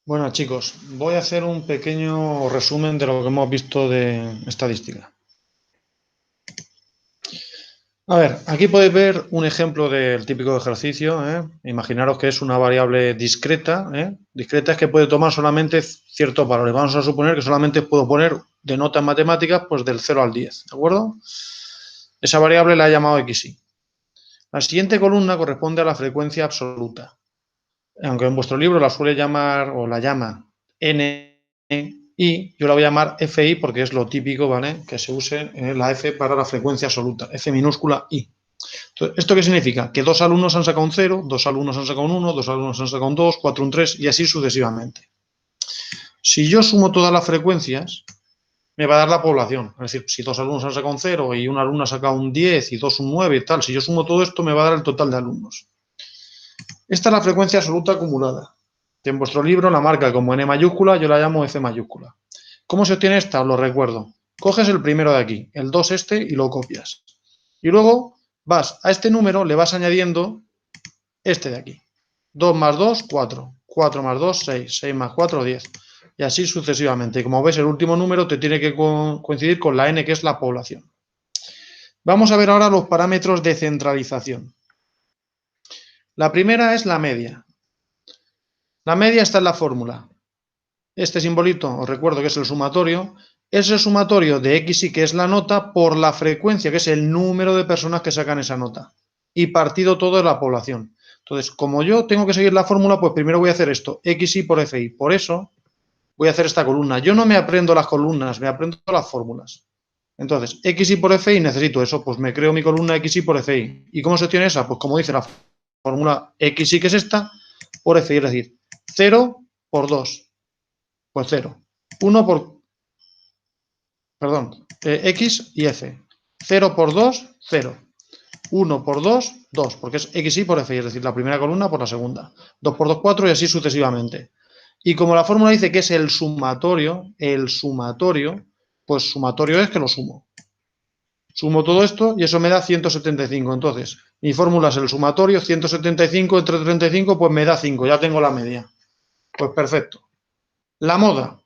Bueno, chicos, voy a hacer un pequeño resumen de lo que hemos visto de estadística. A ver, aquí podéis ver un ejemplo del típico ejercicio. Imaginaros que es una variable discreta. Discreta es que puede tomar solamente ciertos valores. Vamos a suponer que solamente puedo poner de nota en matemáticas pues del 0 al 10, ¿de acuerdo? Esa variable la he llamado xy. La siguiente columna corresponde a la frecuencia absoluta. Aunque en vuestro libro la suele llamar o la llama NI, yo la voy a llamar FI porque es lo típico, ¿vale? Que se use la F para la frecuencia absoluta, F minúscula I. Entonces, ¿esto qué significa? Que dos alumnos han sacado un 0, dos alumnos han sacado un 1, dos alumnos han sacado un 2, 4 un 3 y así sucesivamente. Si yo sumo todas las frecuencias, me va a dar la población. Es decir, si dos alumnos han sacado un 0 y un alumno ha sacado un 10 y dos un 9 y tal, si yo sumo todo esto, me va a dar el total de alumnos. Esta es la frecuencia absoluta acumulada, que en vuestro libro la marca como N mayúscula, yo la llamo F mayúscula. ¿Cómo se obtiene esta? Os lo recuerdo. Coges el primero de aquí, el 2 este, y lo copias. Y luego vas a este número, le vas añadiendo este de aquí. 2 más 2, 4. 4 más 2, 6. 6 más 4, 10. Y así sucesivamente. Y como ves, el último número te tiene que coincidir con la N, que es la población. Vamos a ver ahora los parámetros de centralización. La primera es la media. La media está en la fórmula. Este simbolito, os recuerdo que es el sumatorio, es el sumatorio de xy, que es la nota, por la frecuencia, que es el número de personas que sacan esa nota, y partido todo de la población. Entonces, como yo tengo que seguir la fórmula, pues primero voy a hacer esto, xy por fi. Por eso voy a hacer esta columna. Yo no me aprendo las columnas, me aprendo las fórmulas. Entonces, xy por fi necesito eso, pues me creo mi columna xy por fi. ¿Y cómo se obtiene esa? Pues como dice la fórmula xy, que es esta, por fi, es decir, 0 por 2. Pues 0. 1 por, perdón, x y f. 0 por 2, 0. 1 por 2, 2, porque es xy por fi, es decir, la primera columna por la segunda. 2 por 2, 4 y así sucesivamente. Y como la fórmula dice que es el sumatorio, pues sumatorio es que lo sumo. Sumo todo esto y eso me da 175. Entonces, mi fórmula es el sumatorio, 175 entre 35, pues me da 5, ya tengo la media. Pues perfecto. La moda.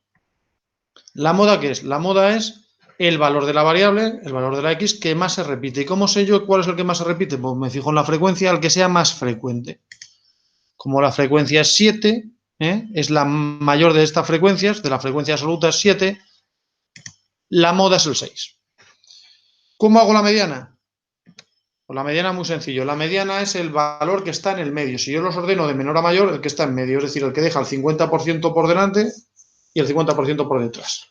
¿La moda qué es? La moda es el valor de la variable, el valor de la x, que más se repite. ¿Y cómo sé yo cuál es el que más se repite? Pues me fijo en la frecuencia, al que sea más frecuente. Como la frecuencia es 7, es la mayor de estas frecuencias, de la frecuencia absoluta es 7, la moda es el 6. ¿Cómo hago la mediana? Pues la mediana es muy sencillo. La mediana es el valor que está en el medio. Si yo los ordeno de menor a mayor, el que está en medio, es decir, el que deja el 50% por delante y el 50% por detrás.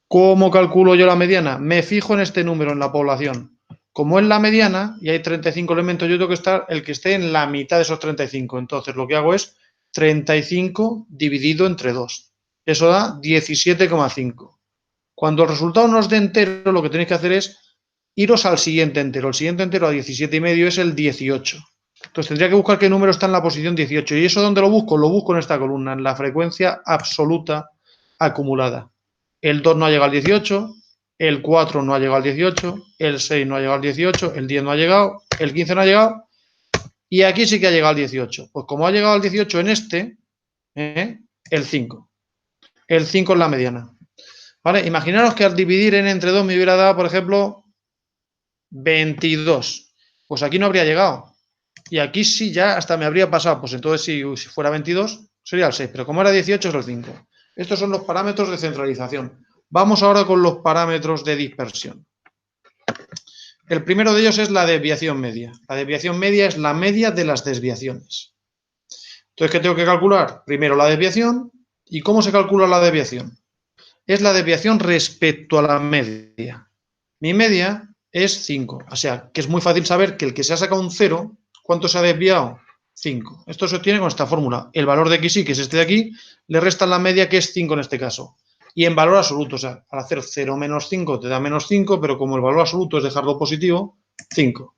¿Cómo calculo yo la mediana? Me fijo en este número, en la población. Como es la mediana y hay 35 elementos, yo tengo que estar el que esté en la mitad de esos 35. Entonces lo que hago es 35 dividido entre 2. Eso da 17,5. Cuando el resultado no os dé entero, lo que tenéis que hacer es iros al siguiente entero. El siguiente entero a 17,5 es el 18. Entonces tendría que buscar qué número está en la posición 18. ¿Y eso dónde lo busco? Lo busco en esta columna, en la frecuencia absoluta acumulada. El 2 no ha llegado al 18, el 4 no ha llegado al 18, el 6 no ha llegado al 18, el 10 no ha llegado, el 15 no ha llegado, y aquí sí que ha llegado al 18. Pues como ha llegado al 18 en este, el 5. El 5 es la mediana. ¿Vale? Imaginaros que al dividir n entre 2 me hubiera dado, por ejemplo, 22. Pues aquí no habría llegado. Y aquí sí ya hasta me habría pasado. Pues entonces si fuera 22 sería el 6. Pero como era 18 es el 5. Estos son los parámetros de centralización. Vamos ahora con los parámetros de dispersión. El primero de ellos es la desviación media. La desviación media es la media de las desviaciones. Entonces, ¿qué tengo que calcular? Primero la desviación. ¿Y cómo se calcula la desviación? Es la desviación respecto a la media. Mi media es 5. O sea, que es muy fácil saber que el que se ha sacado un 0, ¿cuánto se ha desviado? 5. Esto se obtiene con esta fórmula. El valor de xy, que es este de aquí, le restan la media, que es 5 en este caso. Y en valor absoluto, o sea, al hacer 0 menos 5 te da menos 5, pero como el valor absoluto es dejarlo positivo, 5.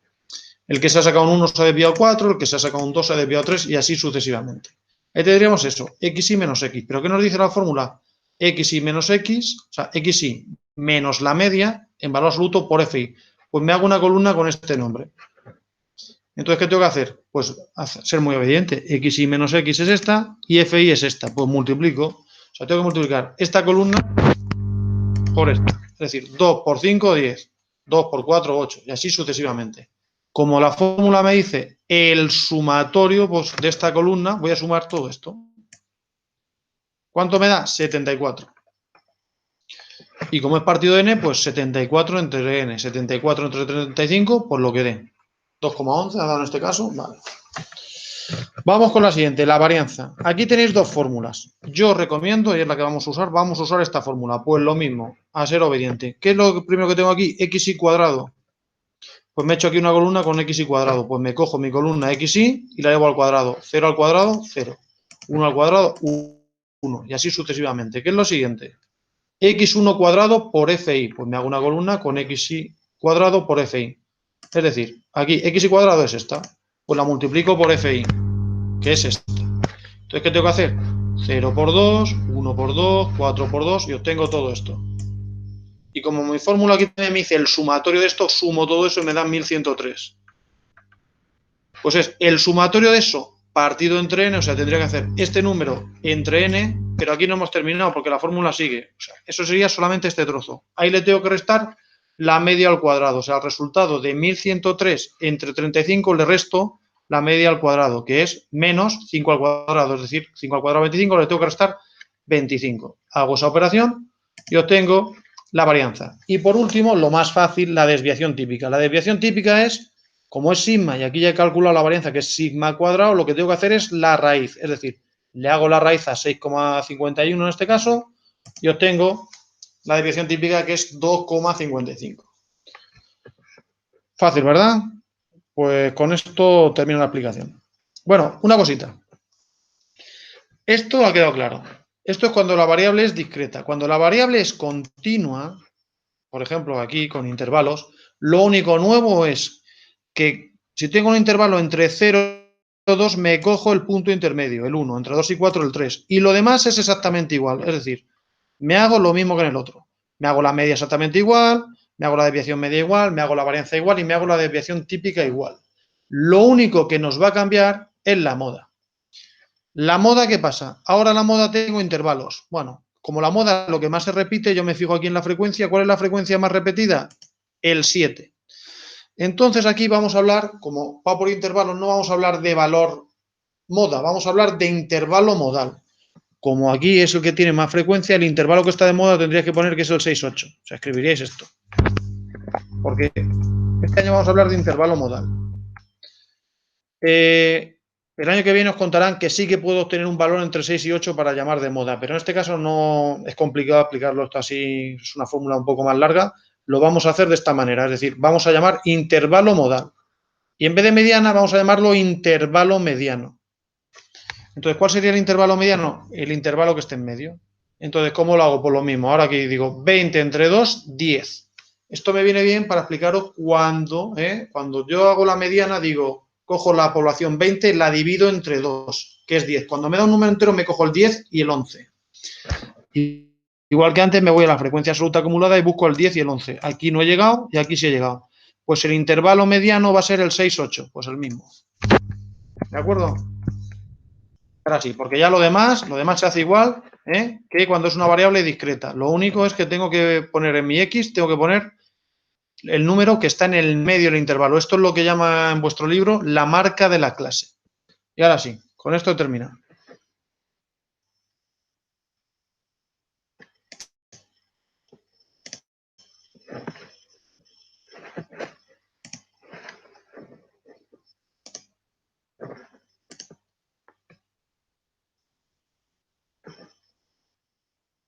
El que se ha sacado un 1 se ha desviado 4, el que se ha sacado un 2 se ha desviado 3 y así sucesivamente. Ahí tendríamos eso, xy menos x. ¿Pero qué nos dice la fórmula? Xy menos x, o sea, xy menos la media en valor absoluto por fi. Pues me hago una columna con este nombre. Entonces, ¿qué tengo que hacer? Pues ser muy obediente. XY menos X es esta y FI es esta. Pues multiplico. O sea, tengo que multiplicar esta columna por esta. Es decir, 2 por 5, 10. 2 por 4, 8. Y así sucesivamente. Como la fórmula me dice el sumatorio pues, de esta columna, voy a sumar todo esto. ¿Cuánto me da? 74. Y como es partido de n, pues 74 entre n. 74 entre 35, pues lo que dé. 2,11 ha dado en este caso. Vale. Vamos con la siguiente, la varianza. Aquí tenéis dos fórmulas. Yo recomiendo, y es la que vamos a usar esta fórmula. Pues lo mismo, a ser obediente. ¿Qué es lo primero que tengo aquí? XY cuadrado. Pues me he hecho aquí una columna con XY cuadrado. Pues me cojo mi columna XY y la llevo al cuadrado. 0 al cuadrado, 0. 1 al cuadrado, 1. Y así sucesivamente. ¿Qué es lo siguiente? X1 cuadrado por FI. Pues me hago una columna con XY cuadrado por FI. Es decir, aquí XY cuadrado es esta. Pues la multiplico por FI, que es esta. Entonces, ¿qué tengo que hacer? 0 por 2, 1 por 2, 4 por 2 y obtengo todo esto. Y como mi fórmula aquí me dice el sumatorio de esto, sumo todo eso y me da 1103. Pues es el sumatorio de eso partido entre n, o sea, tendría que hacer este número entre n, pero aquí no hemos terminado porque la fórmula sigue. O sea, eso sería solamente este trozo. Ahí le tengo que restar la media al cuadrado, o sea, el resultado de 1103 entre 35 le resto la media al cuadrado, que es menos 5 al cuadrado, es decir, 5 al cuadrado 25, le tengo que restar 25. Hago esa operación y obtengo la varianza. Y por último, lo más fácil, la desviación típica. La desviación típica es, como es sigma, y aquí ya he calculado la varianza que es sigma al cuadrado, lo que tengo que hacer es la raíz, es decir, le hago la raíz a 6,51 en este caso y obtengo la desviación típica que es 2,55. Fácil, ¿verdad? Pues con esto termino la explicación. Bueno, una cosita. Esto ha quedado claro. Esto es cuando la variable es discreta. Cuando la variable es continua, por ejemplo, aquí con intervalos, lo único nuevo es que si tengo un intervalo entre 0 y 2, me cojo el punto intermedio, el 1, entre 2 y 4, el 3. Y lo demás es exactamente igual. Es decir, me hago lo mismo que en el otro. Me hago la media exactamente igual, me hago la desviación media igual, me hago la varianza igual y me hago la desviación típica igual. Lo único que nos va a cambiar es la moda. ¿La moda qué pasa? Ahora la moda tengo intervalos. Bueno, como la moda lo que más se repite, yo me fijo aquí en la frecuencia. ¿Cuál es la frecuencia más repetida? El 7. Entonces aquí vamos a hablar, como va por intervalos, no vamos a hablar de valor moda, vamos a hablar de intervalo modal. Como aquí es el que tiene más frecuencia, el intervalo que está de moda tendría que poner que es el 6,8. O sea, escribiríais esto. Porque este año vamos a hablar de intervalo modal. El año que viene os contarán que sí que puedo obtener un valor entre 6 y 8 para llamar de moda, pero en este caso no es complicado aplicarlo esto así, es una fórmula un poco más larga. Lo vamos a hacer de esta manera, es decir, vamos a llamar intervalo modal. Y en vez de mediana vamos a llamarlo intervalo mediano. Entonces, ¿cuál sería el intervalo mediano? El intervalo que esté en medio. Entonces, ¿cómo lo hago? Pues lo mismo. Ahora aquí digo 20 entre 2, 10. Esto me viene bien para explicaros cuando yo hago la mediana, digo, cojo la población 20, la divido entre 2, que es 10. Cuando me da un número entero, me cojo el 10 y el 11. Igual que antes, me voy a la frecuencia absoluta acumulada y busco el 10 y el 11. Aquí no he llegado y aquí sí he llegado. Pues el intervalo mediano va a ser el 6,8, pues el mismo. ¿De acuerdo? Ahora sí, porque ya lo demás se hace igual que cuando es una variable discreta. Lo único es que tengo que poner en mi X, tengo que poner el número que está en el medio del intervalo. Esto es lo que llama en vuestro libro la marca de la clase. Y ahora sí, con esto he terminado.